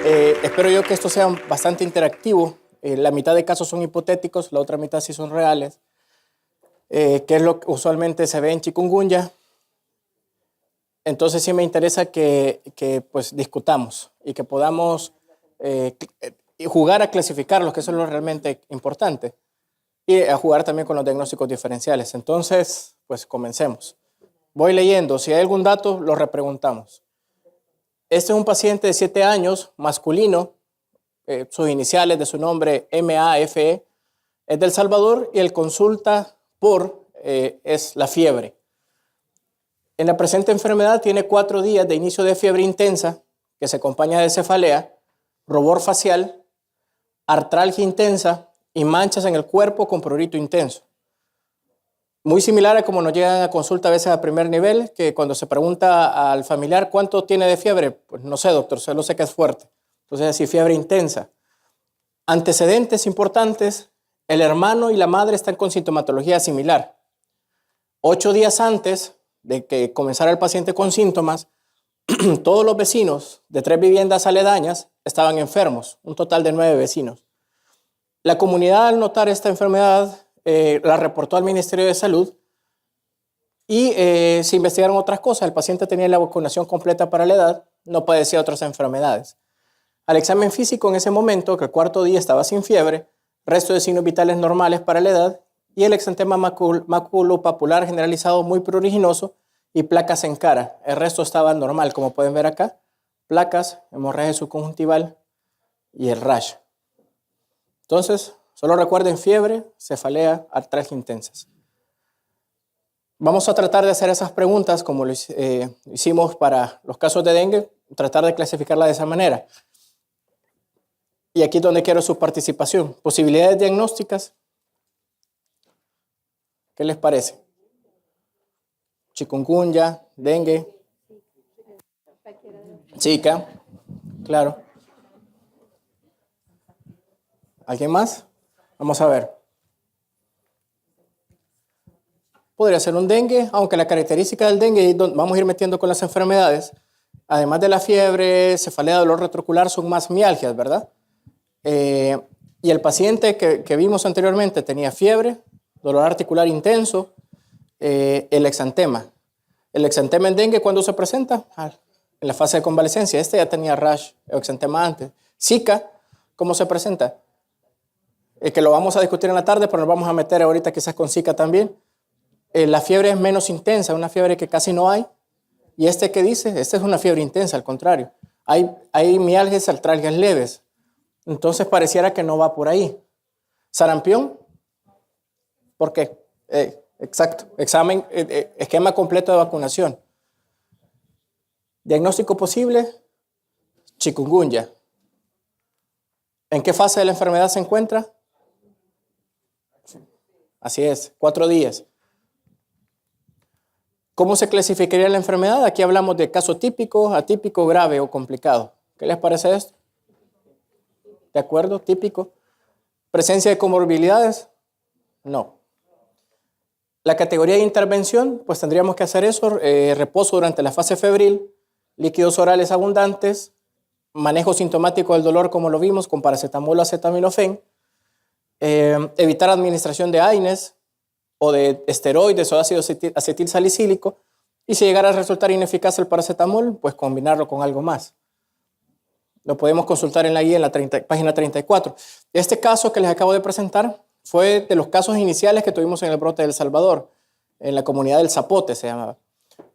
Espero yo que esto sea bastante interactivo. La mitad de casos son hipotéticos, la otra mitad sí son reales, que es lo que usualmente se ve en chikungunya. Entonces sí me interesa que pues, discutamos y que podamos jugar a clasificarlos, que eso es lo realmente importante, y a jugar también con los diagnósticos diferenciales. Entonces, pues comencemos. Voy leyendo. Si hay algún dato, lo repreguntamos. Este es un paciente de 7 años, masculino, sus iniciales de su nombre MAFE, es del Salvador y el consulta es la fiebre. En la presente enfermedad tiene 4 días de inicio de fiebre intensa que se acompaña de cefalea, rubor facial, artralgia intensa y manchas en el cuerpo con prurito intenso. Muy similar a como nos llegan a consulta a veces a primer nivel, que cuando se pregunta al familiar cuánto tiene de fiebre, pues no sé, doctor, solo sé que es fuerte. Entonces, así fiebre intensa. Antecedentes importantes, el hermano y la madre están con sintomatología similar. 8 días antes de que comenzara el paciente con síntomas, todos los vecinos de 3 viviendas aledañas estaban enfermos, un total de 9 vecinos. La comunidad, al notar esta enfermedad, la reportó al Ministerio de Salud y se investigaron otras cosas. El paciente tenía la vacunación completa para la edad, no padecía otras enfermedades. Al examen físico en ese momento, que el 4.º día estaba sin fiebre, resto de signos vitales normales para la edad y el exantema maculopapular generalizado muy pruriginoso y placas en cara. El resto estaba normal, como pueden ver acá, placas, hemorragia subconjuntival y el rash. Entonces, solo recuerden fiebre, cefalea, artralgia intensas. Vamos a tratar de hacer esas preguntas como lo hicimos para los casos de dengue, tratar de clasificarla de esa manera. Y aquí es donde quiero su participación. Posibilidades diagnósticas. ¿Qué les parece? Chikungunya, dengue. Zika, claro. ¿Alguien más? Vamos a ver. Podría ser un dengue, aunque la característica del dengue, vamos a ir metiendo con las enfermedades, además de la fiebre, cefalea, dolor retrocular, son más mialgias, ¿verdad? Y el paciente que vimos anteriormente tenía fiebre, dolor articular intenso, el exantema. El exantema en dengue, ¿cuándo se presenta? En la fase de convalecencia. Este ya tenía rash o exantema antes. Zika, ¿cómo se presenta? Que lo vamos a discutir en la tarde, pero nos vamos a meter ahorita quizás con Zika también. La fiebre es menos intensa, una fiebre que casi no hay. ¿Y este qué dice? Esta es una fiebre intensa, al contrario. Hay mialgias, artralgias leves. Entonces pareciera que no va por ahí. Sarampión, ¿por qué? Exacto, examen, esquema completo de vacunación. Diagnóstico posible, chikungunya. ¿En qué fase de la enfermedad se encuentra? Así es, 4 días. ¿Cómo se clasificaría la enfermedad? Aquí hablamos de caso típico, atípico, grave o complicado. ¿Qué les parece esto? ¿De acuerdo? Típico. ¿Presencia de comorbilidades? No. La categoría de intervención, pues tendríamos que hacer eso, reposo durante la fase febril, líquidos orales abundantes, manejo sintomático del dolor como lo vimos con paracetamol o acetaminofén, evitar administración de AINES o de esteroides o ácido acetilsalicílico, y si llegara a resultar ineficaz el paracetamol, pues combinarlo con algo más. Lo podemos consultar en la guía en la página 34. Este caso que les acabo de presentar fue de los casos iniciales que tuvimos en el brote de El Salvador, en la comunidad del Zapote se llamaba.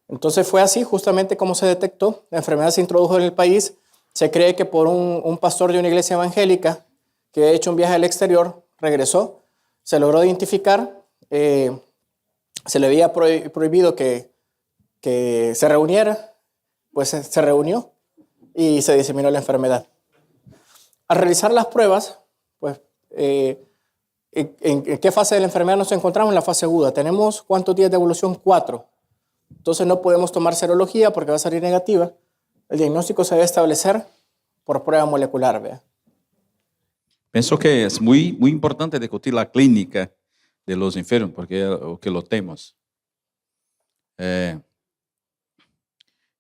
Entonces fue así justamente como se detectó. La enfermedad se introdujo en el país. Se cree que por un pastor de una iglesia evangélica que había hecho un viaje al exterior, regresó, se logró identificar, se le había prohibido que se reuniera, pues se reunió y se diseminó la enfermedad. Al realizar las pruebas, pues, ¿en qué fase de la enfermedad nos encontramos? En la fase aguda. ¿Tenemos cuántos días de evolución? 4. Entonces no podemos tomar serología porque va a salir negativa. El diagnóstico se debe establecer por prueba molecular. ¿Vea? Pienso que es muy importante discutir la clínica de los enfermos, porque es lo que lo tenemos.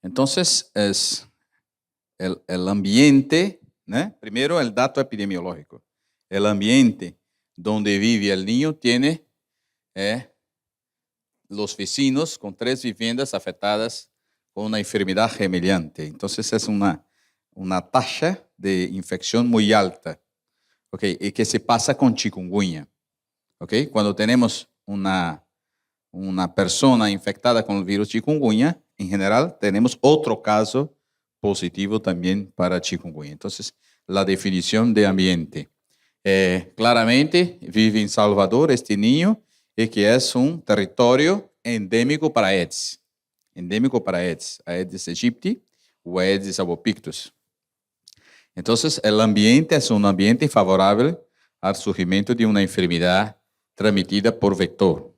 Entonces, es el ambiente ¿no? Primero, el dato epidemiológico. El ambiente donde vive el niño tiene los vecinos con 3 viviendas afectadas con una enfermedad gemellante. Entonces, es una tasa de infección muy alta. Okay, y que se pasa con chikungunya. Okay? Cuando tenemos una persona infectada con el virus chikungunya, en general tenemos otro caso positivo también para chikungunya. Entonces, la definición de ambiente. Claramente, vive en Salvador este niño y que es un territorio endémico para Aedes. Endémico para Aedes. Aedes aegypti o Aedes albopictus. Entonces, el ambiente es un ambiente favorable al surgimiento de una enfermedad transmitida por vector.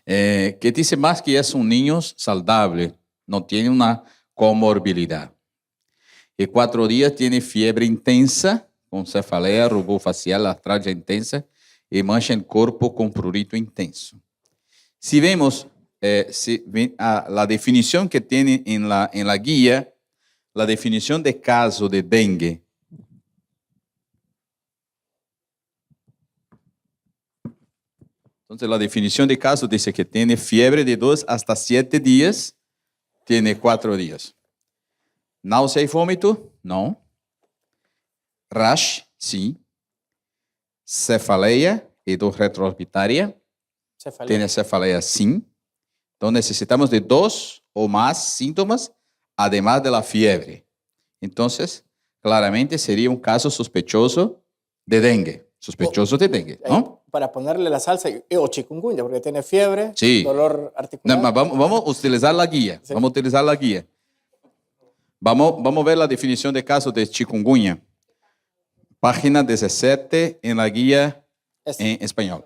Que dice más que es un niño saludable, no tiene una comorbilidad. Y 4 días tiene fiebre intensa, con cefalea, rubor facial, artralgia intensa y mancha en cuerpo con prurito intenso. Si vemos la definición que tiene en la guía, la definición de caso de dengue. Entonces, la definición de caso dice que tiene fiebre de 2 hasta 7 días, tiene 4 días. Náusea y vómito, no. Rash, sí. Cefaleia y dor retroorbitaria, tiene cefaleia, sí. Entonces, necesitamos de 2 o más síntomas, además de la fiebre. Entonces, claramente sería un caso sospechoso de dengue. Sospechoso de dengue, ¿no? Para ponerle la salsa, o chikungunya, porque tiene fiebre, sí. Dolor articular. No, vamos a utilizar la guía. Sí. Vamos a utilizar la guía. Vamos a ver la definición de caso de chikungunya. Página 17 en la guía en español.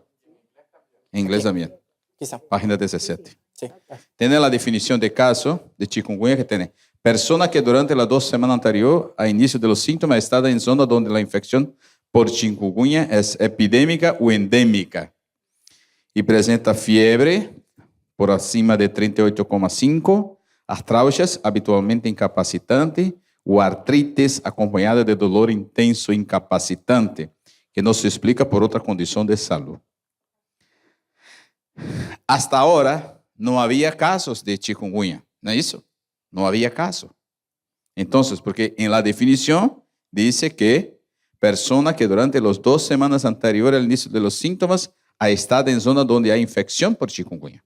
En inglés también. Quizá. Página 17. Sí. Tiene la definición de caso de chikungunya que tiene. Persona que durante las 2 semanas anteriores a inicio de los síntomas ha estado en zona donde la infección por chikungunya es epidémica o endémica y presenta fiebre por acima de 38,5, artralgias habitualmente incapacitante o artritis acompañada de dolor intenso incapacitante que no se explica por otra condición de salud. Hasta ahora no había casos de chikungunya, ¿no es eso? No había caso. Entonces, porque en la definición dice que persona que durante las 2 semanas anteriores al inicio de los síntomas ha estado en zona donde hay infección por chikungunya.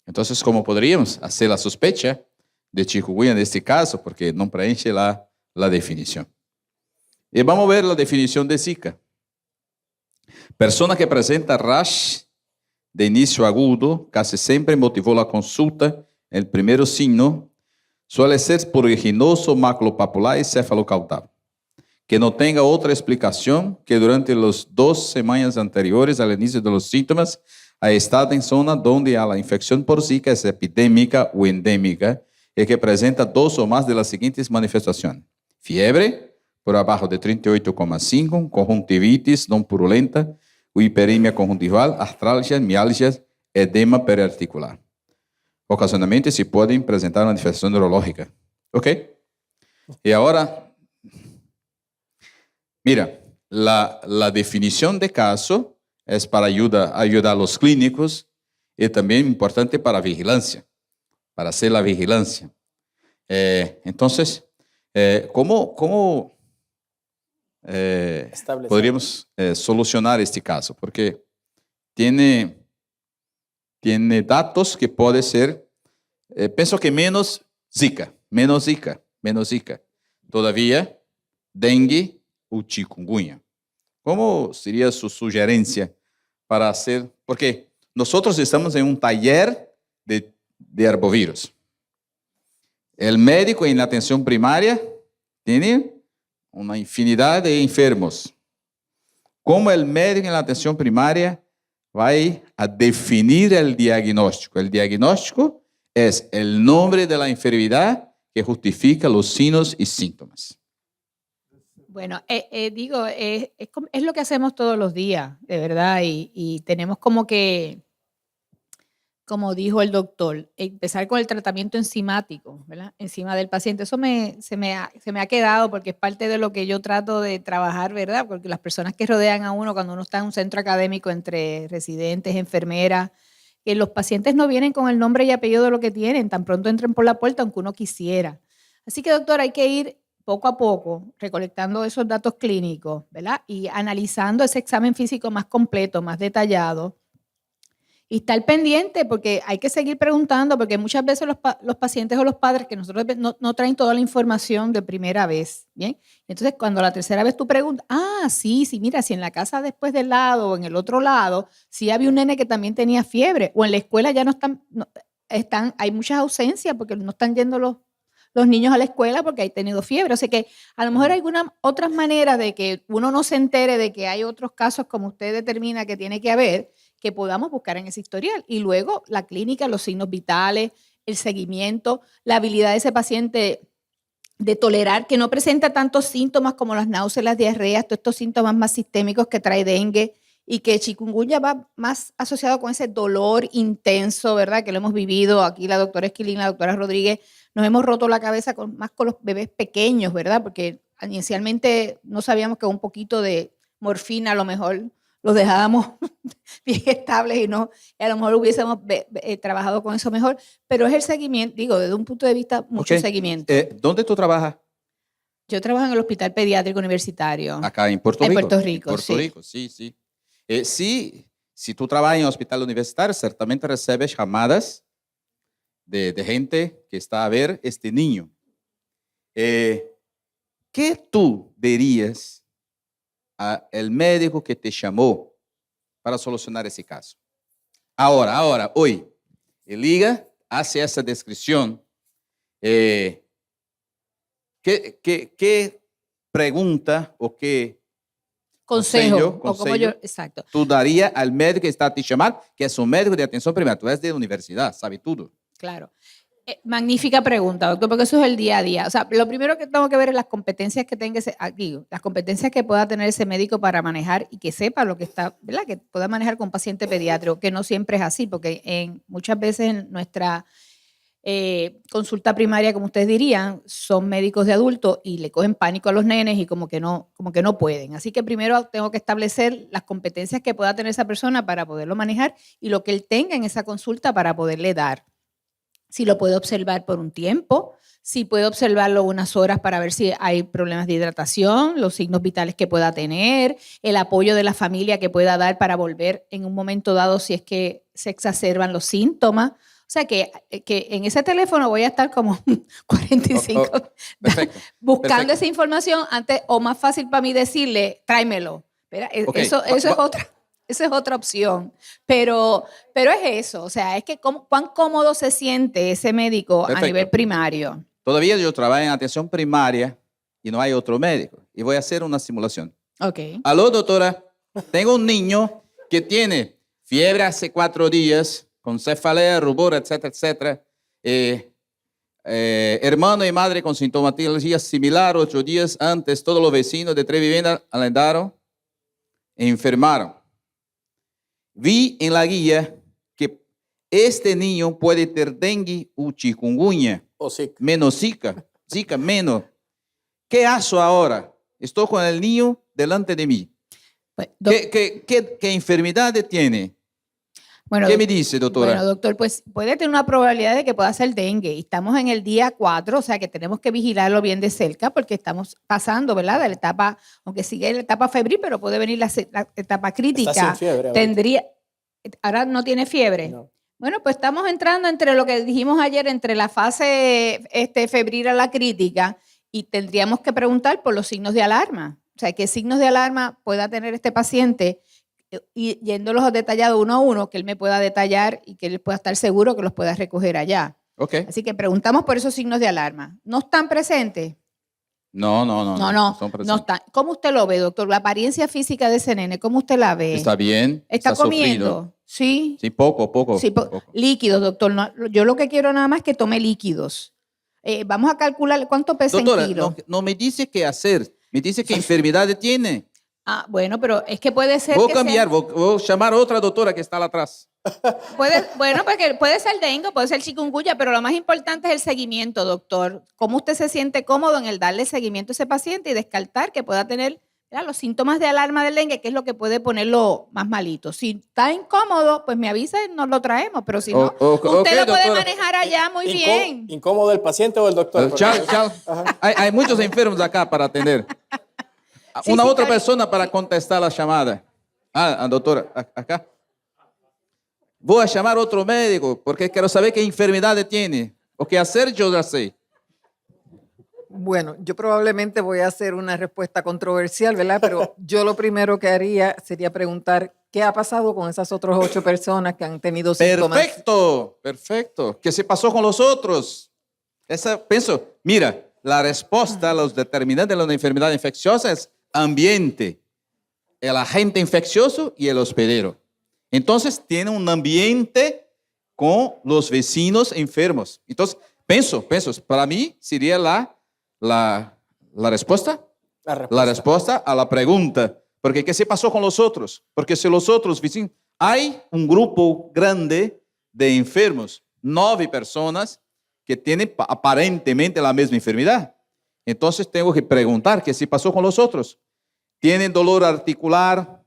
Entonces, ¿cómo podríamos hacer la sospecha de chikungunya en este caso? Porque no preenche la definición. Y vamos a ver la definición de Zika. Persona que presenta rash de inicio agudo, casi siempre motivó la consulta. El primer signo suele ser pruriginoso, maculopapular y cefalocaudal, que no tenga otra explicación que durante las 2 semanas anteriores al inicio de los síntomas ha estado en zona donde la infección por Zika es epidémica o endémica y que presenta 2 o más de las siguientes manifestaciones. Fiebre por abajo de 38,5, conjuntivitis no purulenta, hiperemia conjuntival, artralgias, mialgias, edema periarticular. Ocasionalmente se pueden presentar manifestación neurológica. ¿Ok? Y ahora, mira, la definición de caso es para ayudar a los clínicos y también importante para vigilancia, para hacer la vigilancia. Entonces, ¿cómo podríamos solucionar este caso? Porque tiene datos que puede ser, pienso que menos Zika. Todavía, dengue o chikungunya. ¿Cómo sería su sugerencia para hacer? Porque nosotros estamos en un taller de arbovirus. El médico en la atención primaria tiene una infinidad de enfermos. ¿Cómo el médico en la atención primaria va a definir el diagnóstico? El diagnóstico es el nombre de la enfermedad que justifica los signos y síntomas. Bueno, es lo que hacemos todos los días, de verdad, y tenemos como que como dijo el doctor, empezar con el tratamiento enzimático, ¿verdad? Encima del paciente. Eso se me ha quedado porque es parte de lo que yo trato de trabajar, ¿verdad? Porque las personas que rodean a uno cuando uno está en un centro académico entre residentes, enfermeras, que los pacientes no vienen con el nombre y apellido de lo que tienen, tan pronto entren por la puerta, aunque uno quisiera. Así que, doctor, hay que ir poco a poco recolectando esos datos clínicos, ¿verdad? Y analizando ese examen físico más completo, más detallado. Y estar pendiente, porque hay que seguir preguntando, porque muchas veces los pacientes o los padres que nosotros no traen toda la información de primera vez, ¿bien? Entonces, cuando la tercera vez tú preguntas, sí, mira, si en la casa después del lado o en el otro lado, sí había un nene que también tenía fiebre, o en la escuela ya hay muchas ausencias porque no están yendo los niños a la escuela porque hay tenido fiebre. O sea que a lo mejor hay algunas otras maneras de que uno no se entere de que hay otros casos como usted determina que tiene que haber, que podamos buscar en ese historial. Y luego la clínica, los signos vitales, el seguimiento, la habilidad de ese paciente de tolerar, que no presenta tantos síntomas como las náuseas, las diarreas, todos estos síntomas más sistémicos que trae dengue, y que chikungunya va más asociado con ese dolor intenso, ¿verdad? Que lo hemos vivido aquí la doctora Esquilín, la doctora Rodríguez, nos hemos roto la cabeza más con los bebés pequeños, ¿verdad? Porque inicialmente no sabíamos que un poquito de morfina a lo mejor los dejábamos bien estables y a lo mejor hubiésemos trabajado con eso mejor, pero es el seguimiento, digo, desde un punto de vista, mucho seguimiento. ¿Dónde tú trabajas? Yo trabajo en el Hospital Pediátrico Universitario. Acá en Puerto Rico. En Puerto Rico, en Puerto Rico, sí. Si tú trabajas en un hospital universitario, certamente recibes llamadas de gente que está a ver este niño. ¿Qué tú dirías al médico que te llamó para solucionar ese caso? Ahora, hoy, el liga hace esa descripción. ¿Qué pregunta o qué consejo exacto, tú darías al médico que está a ti llamar, que es un médico de atención primaria? Tú eres de universidad, sabe todo. Claro. Magnífica pregunta, doctor, porque eso es el día a día. O sea, lo primero que tengo que ver es las competencias que tenga las competencias que pueda tener ese médico para manejar y que sepa lo que está, ¿verdad? Que pueda manejar con paciente pediátrico, que no siempre es así, porque muchas veces en nuestra consulta primaria, como ustedes dirían, son médicos de adultos y le cogen pánico a los nenes y como que no pueden. Así que primero tengo que establecer las competencias que pueda tener esa persona para poderlo manejar y lo que él tenga en esa consulta para poderle dar. Si lo puede observar por un tiempo, si puede observarlo unas horas para ver si hay problemas de hidratación, los signos vitales que pueda tener, el apoyo de la familia que pueda dar para volver en un momento dado si es que se exacerban los síntomas. O sea que en ese teléfono voy a estar como 45 buscando esa información antes, o más fácil para mí decirle, tráemelo. Eso es otra opción, pero es eso, o sea, es que cuán cómodo se siente ese médico a nivel primario. Todavía yo trabajo en atención primaria y no hay otro médico. Y voy a hacer una simulación. Ok. Aló, doctora, tengo un niño que tiene fiebre hace 4 días, con cefalea, rubor, etcétera. Hermano y madre con sintomatología similar, 8 días antes, todos los vecinos de 3 viviendas alendaron e enfermaron. Vi en la guía que este niño puede tener dengue o chikungunya. O Zika. Menos Zika, menos. ¿Qué hago ahora? Estoy con el niño delante de mí. Pues, ¿Qué enfermedad tiene? Bueno, ¿Qué me dice, doctora? Bueno, doctor, pues puede tener una probabilidad de que pueda ser dengue. Y estamos en el día 4, o sea que tenemos que vigilarlo bien de cerca porque estamos pasando, ¿verdad? De la etapa, aunque sigue la etapa febril, pero puede venir la etapa crítica. Está sin fiebre. Ahora no tiene fiebre. No. Bueno, pues estamos entrando entre lo que dijimos ayer, entre la fase febril a la crítica, y tendríamos que preguntar por los signos de alarma. O sea, qué signos de alarma pueda tener este paciente y yéndolos detallados uno a uno, que él me pueda detallar y que él pueda estar seguro que los pueda recoger allá. Okay. Así que preguntamos por esos signos de alarma. ¿No están presentes? No están. ¿Cómo usted lo ve, doctor? La apariencia física de ese nene, ¿cómo usted la ve? Está bien. ¿Está comiendo? Sufrido. Sí. Sí, poco. Sí, líquidos, doctor. No, yo lo que quiero nada más es que tome líquidos. Vamos a calcular cuánto pesa doctora, en kilos. No me dice qué hacer. Me dice qué enfermedad tiene. Bueno, pero es que puede ser voy a llamar a otra doctora que está atrás. Bueno, porque puede ser dengue, puede ser chikungunya, pero lo más importante es el seguimiento, doctor. ¿Cómo usted se siente cómodo en el darle seguimiento a ese paciente y descartar que pueda tener, ¿verdad?, los síntomas de alarma del dengue, que es lo que puede ponerlo más malito? Si está incómodo, pues me avisa y nos lo traemos, pero si no, usted lo puede doctora. manejar allá muy bien. ¿Incómodo el paciente o el doctor? Chao. Hay muchos enfermos acá para atender. Sí, Una sí, otra Cari. persona para contestar la llamada. Doctora, acá. Voy a llamar a otro médico porque quiero saber qué enfermedad tiene. O qué hacer, yo ya sé. Bueno, yo probablemente voy a hacer una respuesta controversial, ¿verdad? Pero yo lo primero que haría sería preguntar qué ha pasado con esas otras 8 personas que han tenido síntomas. Perfecto. ¿Qué se pasó con los otros? Pienso, mira, la respuesta a los determinantes de la enfermedad infecciosa es ambiente, el agente infeccioso y el hospedero. Entonces, tiene un ambiente con los vecinos enfermos. Entonces, pienso, para mí sería la respuesta. La respuesta a la pregunta. Porque ¿qué se pasó con los otros? Porque si los otros vecinos... Hay un grupo grande de enfermos, 9 personas que tienen aparentemente la misma enfermedad. Entonces, tengo que preguntar qué se pasó con los otros. ¿Tienen dolor articular?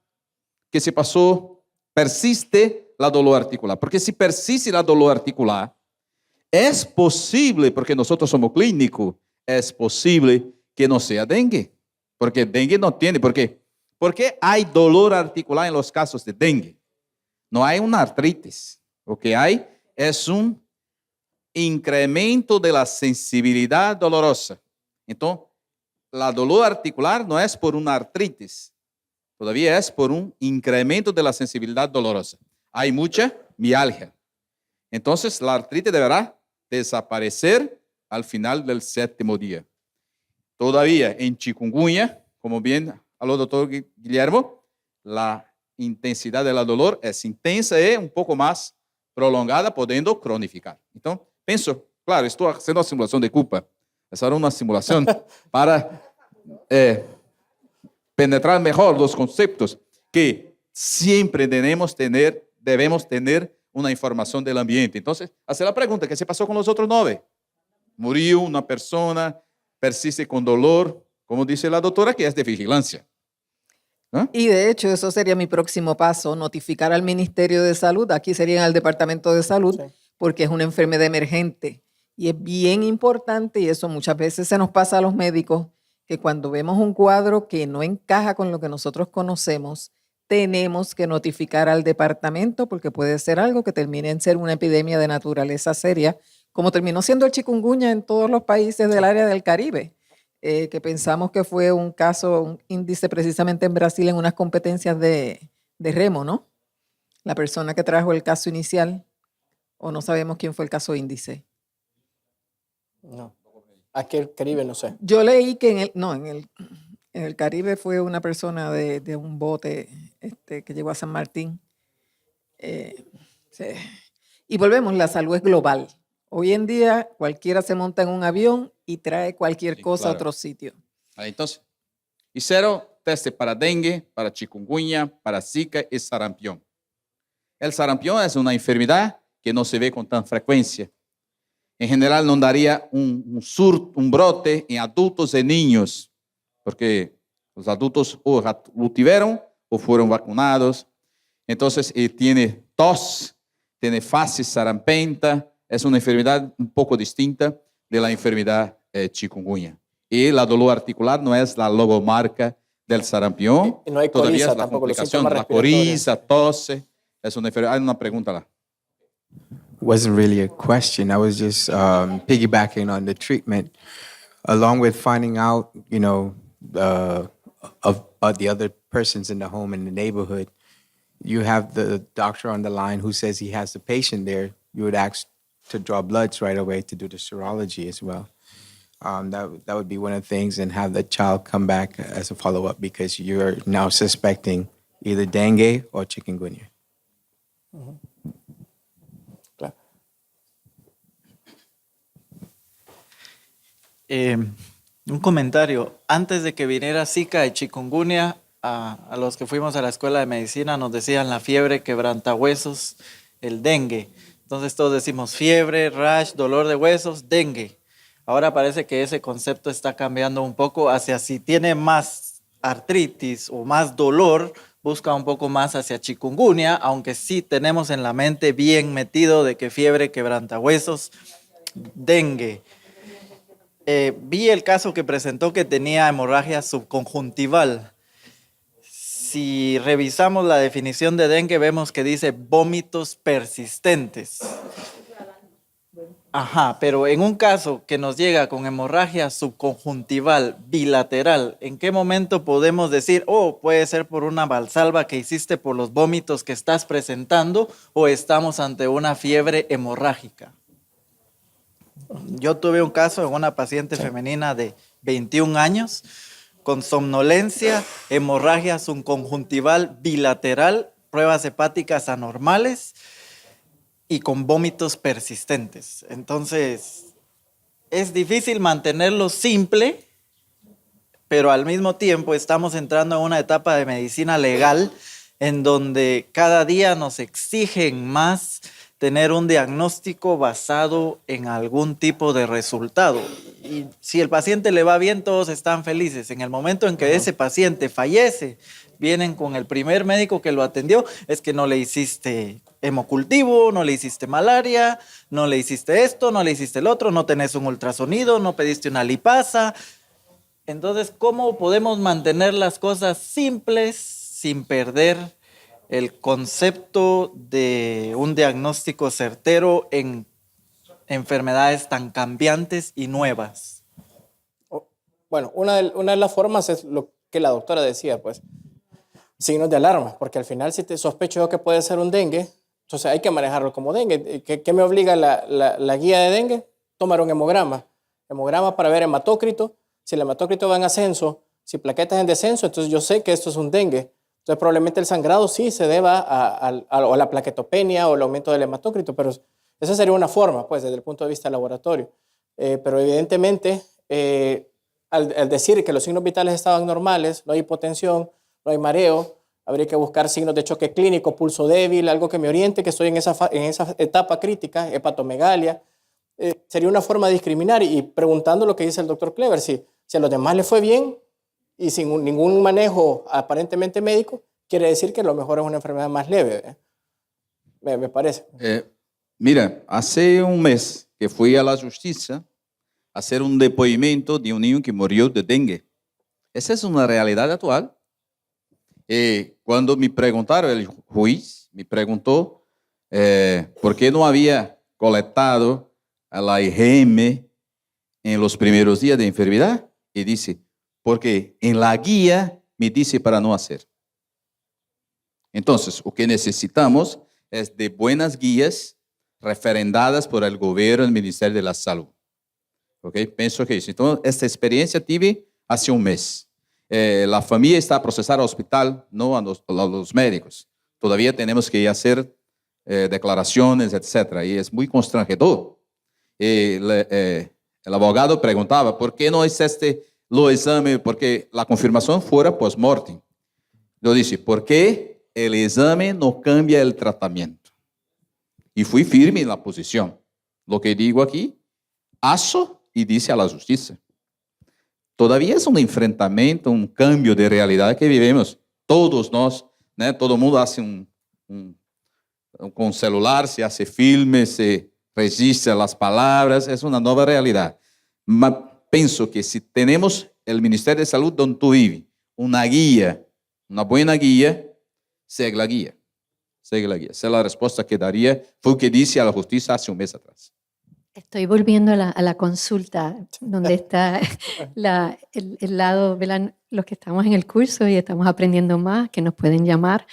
¿Qué se pasó? Persiste la dolor articular. Porque si persiste la dolor articular, es posible, porque nosotros somos clínicos, es posible que no sea dengue. Porque dengue no tiene. ¿Por qué? Porque hay dolor articular en los casos de dengue. No hay una artritis. Lo que hay es un incremento de la sensibilidad dolorosa. Entonces, la dolor articular no es por una artritis. Todavía es por un incremento de la sensibilidad dolorosa. Hay mucha mialgia. Entonces, la artritis deberá desaparecer al final del 7º día. Todavía en chikungunya, como bien habló el doctor Guillermo, la intensidad del dolor es intensa y un poco más prolongada, pudiendo cronificar. Entonces, pienso, claro, estoy haciendo una simulación de culpa. Es ahora una simulación para penetrar mejor los conceptos, que siempre debemos tener una información del ambiente. Entonces, hacer la pregunta, ¿qué se pasó con los otros 9? Murió una persona, persiste con dolor, como dice la doctora, que es de vigilancia. Y de hecho, eso sería mi próximo paso, notificar al Ministerio de Salud, aquí sería al Departamento de Salud, sí, porque es una enfermedad emergente. Y es bien importante, y eso muchas veces se nos pasa a los médicos, que cuando vemos un cuadro que no encaja con lo que nosotros conocemos, tenemos que notificar al departamento, porque puede ser algo que termine en ser una epidemia de naturaleza seria, como terminó siendo el chikungunya en todos los países del área del Caribe, que pensamos que fue un caso, un índice precisamente en Brasil en unas competencias de remo, ¿no? La persona que trajo el caso inicial, o no sabemos quién fue el caso índice. No, aquí el Caribe no sé. Yo leí que en el Caribe fue una persona de un bote que llegó a San Martín. Sí. Y volvemos, la salud es global. Hoy en día cualquiera se monta en un avión y trae cualquier cosa a otro sitio. Entonces, hicieron test para dengue, para chikungunya, para zika y sarampión. El sarampión es una enfermedad que no se ve con tanta frecuencia. En general no daría un brote en adultos y niños, porque los adultos o lo tuvieron o fueron vacunados. Entonces, tiene tos, tiene fase sarampenta, es una enfermedad un poco distinta de la enfermedad chikungunya. Y la dolor articular no es la logomarca del sarampión. Y no hay todavía coriza es la tampoco, complicación, la coriza, tose. Es una enfermedad. Hay una pregunta. Wasn't really a question. I was just piggybacking on the treatment, along with finding out, about the other persons in the home in the neighborhood. You have the doctor on the line who says he has the patient there. You would ask to draw bloods right away to do the serology as well. That would be one of the things, and have the child come back as a follow-up because you're now suspecting either dengue or chikungunya. Uh-huh. Claro. Un comentario. Antes de que viniera Zika y chikungunya, a los que fuimos a la escuela de medicina nos decían la fiebre, quebrantahuesos, el dengue. Entonces todos decimos fiebre, rash, dolor de huesos, dengue. Ahora parece que ese concepto está cambiando un poco hacia si tiene más artritis o más dolor, busca un poco más hacia chikungunya, aunque sí tenemos en la mente bien metido de que fiebre, quebrantahuesos, dengue. Vi el caso que presentó que tenía hemorragia subconjuntival. Si revisamos la definición de dengue, vemos que dice vómitos persistentes. Ajá, pero en un caso que nos llega con hemorragia subconjuntival bilateral, ¿en qué momento podemos decir, oh, puede ser por una valsalva que hiciste por los vómitos que estás presentando o estamos ante una fiebre hemorrágica? Yo tuve un caso en una paciente femenina de 21 años con somnolencia, hemorragia subconjuntival bilateral, pruebas hepáticas anormales y con vómitos persistentes. Entonces, es difícil mantenerlo simple, pero al mismo tiempo estamos entrando en una etapa de medicina legal en donde cada día nos exigen más tener un diagnóstico basado en algún tipo de resultado. Y si el paciente le va bien, todos están felices. En el momento en que ese paciente fallece, vienen con el primer médico que lo atendió, es que no le hiciste hemocultivo, no le hiciste malaria, no le hiciste esto, no le hiciste el otro, no tenés un ultrasonido, no pediste una lipasa. Entonces, ¿cómo podemos mantener las cosas simples sin perder el concepto de un diagnóstico certero en enfermedades tan cambiantes y nuevas? Bueno, una de las formas es lo que la doctora decía, pues, signos de alarma, porque al final si te sospecho yo que puede ser un dengue, entonces hay que manejarlo como dengue. ¿Qué me obliga la guía de dengue? Tomar un hemograma. Hemograma para ver hematócrito. Si el hematócrito va en ascenso, si plaquetas en descenso, entonces yo sé que esto es un dengue. Entonces probablemente el sangrado sí se deba a la plaquetopenia o el aumento del hematócrito, pero esa sería una forma, pues, desde el punto de vista del laboratorio. Pero evidentemente, al decir que los signos vitales estaban normales, no hay hipotensión, no hay mareo, habría que buscar signos de choque clínico, pulso débil, algo que me oriente que estoy en esa etapa crítica, hepatomegalia. Sería una forma de discriminar y preguntando lo que dice el doctor Clever, si a los demás le fue bien y sin ningún manejo aparentemente médico, quiere decir que a lo mejor es una enfermedad más leve, me parece. Mira, hace un mes que fui a la justicia a hacer un depoimento de un niño que murió de dengue. Esa es una realidad actual. Cuando me preguntaron, el juez me preguntó por qué no había colectado a la IgM en los primeros días de enfermedad, y dice, porque en la guía me dice para no hacer. Entonces, lo que necesitamos es de buenas guías referendadas por el gobierno, el Ministerio de la Salud. ¿Ok? Pienso que eso. Entonces, esta experiencia tuve hace un mes. La familia está procesada al hospital, no a los médicos. Todavía tenemos que ir a hacer declaraciones, etc. Y es muy constrangedor. El abogado preguntaba, ¿por qué no hiciste los exámenes? Porque la confirmación fuera post-mortem. Yo dije, ¿por qué el examen no cambia el tratamiento? Y fui firme en la posición. Lo que digo aquí, hago y dice a la justicia. Todavía es un enfrentamiento, un cambio de realidad que vivimos. Todos nós, né? Todo mundo hace con celular, se hace filmes, se registra las palabras, es una nueva realidad. Mas pienso que si tenemos el Ministerio de Salud donde tú vives, una guía, una buena guía, sigue la guía. Sigue la guía. Esa es la respuesta que daría. Fue lo que dije a la justicia hace un mes atrás. Estoy volviendo a la consulta, donde está el lado, ¿verdad? Los que estamos en el curso y estamos aprendiendo más, que nos pueden llamar,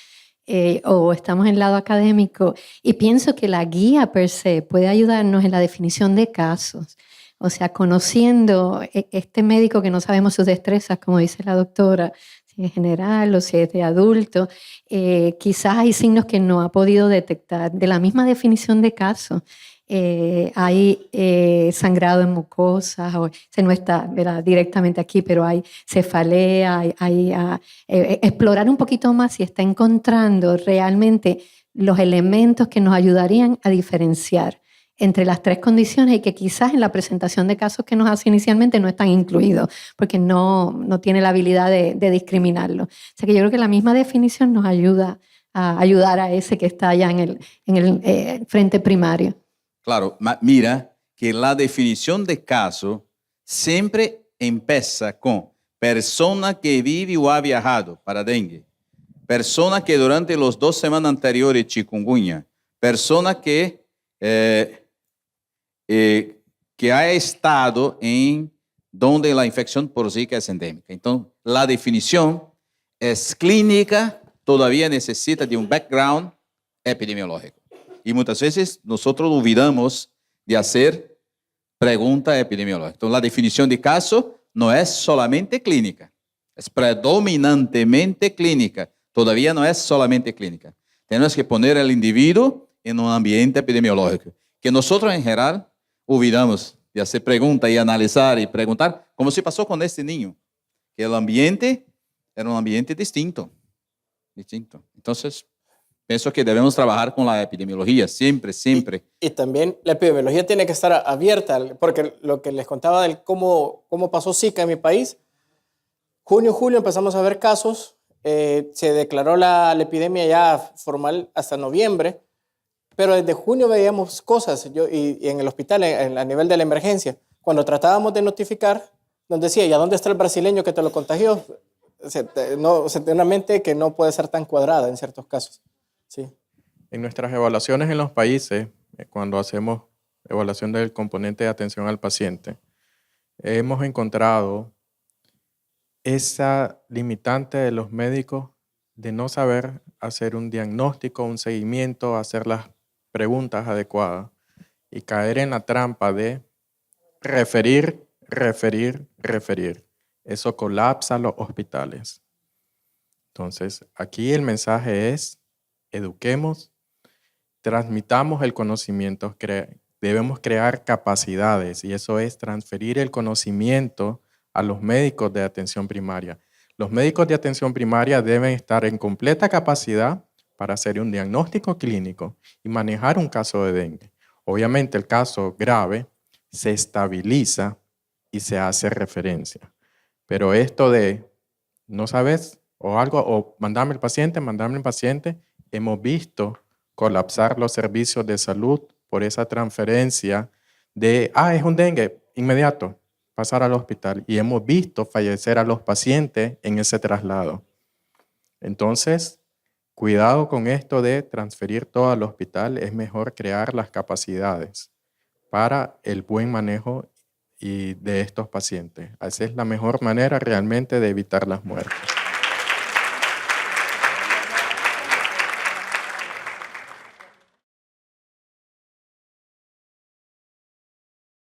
o estamos en el lado académico. Y pienso que la guía per se puede ayudarnos en la definición de casos. O sea, conociendo este médico que no sabemos sus destrezas, como dice la doctora, si es general o si es de adulto, quizás hay signos que no ha podido detectar. De la misma definición de caso, hay sangrado en mucosas, o se no está, ¿verdad?, directamente aquí, pero hay cefalea, explorar un poquito más si está encontrando realmente los elementos que nos ayudarían a diferenciar entre las tres condiciones y que quizás en la presentación de casos que nos hace inicialmente no están incluidos, porque no tiene la habilidad de discriminarlo. O sea que yo creo que la misma definición nos ayuda a ayudar a ese que está allá en el frente primario. Claro, mira que la definición de caso siempre empieza con persona que vive o ha viajado para dengue, persona que durante las 2 semanas anteriores chikungunya, persona que ha estado en donde la infección por Zika es endémica. Entonces, la definición es clínica, todavía necesita de un background epidemiológico. Y muchas veces nosotros olvidamos de hacer pregunta epidemiológica. Entonces, la definición de caso no es solamente clínica, es predominantemente clínica. Todavía no es solamente clínica. Tenemos que poner al individuo en un ambiente epidemiológico, que nosotros en general olvidamos de hacer preguntas y analizar y preguntar, como se pasó con este niño, que el ambiente era un ambiente distinto. Entonces, pienso que debemos trabajar con la epidemiología, siempre. Y también la epidemiología tiene que estar abierta, porque lo que les contaba de cómo pasó Zika en mi país, junio, julio empezamos a ver casos, se declaró la epidemia ya formal hasta noviembre, pero desde junio veíamos cosas, y en el hospital, a nivel de la emergencia, cuando tratábamos de notificar, nos decía, ¿y a dónde está el brasileño que te lo contagió? Una mente que no puede ser tan cuadrada en ciertos casos. Sí. En nuestras evaluaciones en los países, cuando hacemos evaluación del componente de atención al paciente, hemos encontrado esa limitante de los médicos de no saber hacer un diagnóstico, un seguimiento, hacer las preguntas adecuadas y caer en la trampa de referir. Eso colapsa los hospitales. Entonces, aquí el mensaje es: eduquemos, transmitamos el conocimiento, debemos crear capacidades, y eso es transferir el conocimiento a los médicos de atención primaria. Los médicos de atención primaria deben estar en completa capacidad para hacer un diagnóstico clínico y manejar un caso de dengue. Obviamente el caso grave se estabiliza y se hace referencia. Pero esto de no sabes o algo, o mandarme el paciente, hemos visto colapsar los servicios de salud por esa transferencia de, es un dengue, inmediato, pasar al hospital. Y hemos visto fallecer a los pacientes en ese traslado. Entonces, cuidado con esto de transferir todo al hospital. Es mejor crear las capacidades para el buen manejo de estos pacientes. Esa es la mejor manera realmente de evitar las muertes.